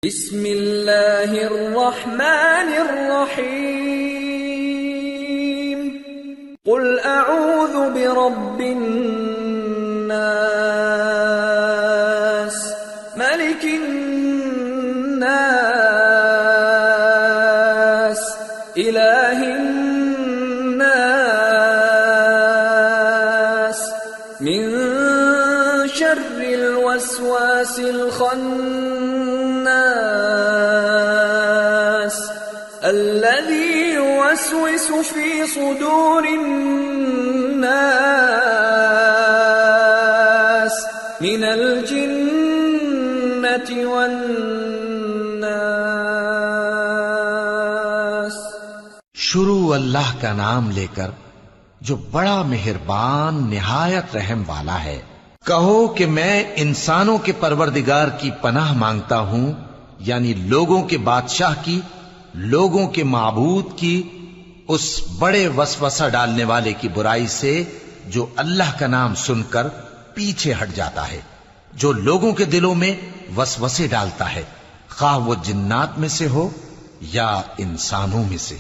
بسم اللہ الرحمن الرحیم قل اعوذ برب الناس ملک الناس الہ الناس من شر الوسواس الذي يوسوس في صدور الناس من الجنة والناس۔ شروع اللہ کا نام لے کر جو بڑا مہربان نہایت رحم والا ہے۔ کہو کہ میں انسانوں کے پروردگار کی پناہ مانگتا ہوں، یعنی لوگوں کے بادشاہ کی، لوگوں کے معبود کی، اس بڑے وسوسہ ڈالنے والے کی برائی سے جو اللہ کا نام سن کر پیچھے ہٹ جاتا ہے، جو لوگوں کے دلوں میں وسوسے ڈالتا ہے، خواہ وہ جنات میں سے ہو یا انسانوں میں سے۔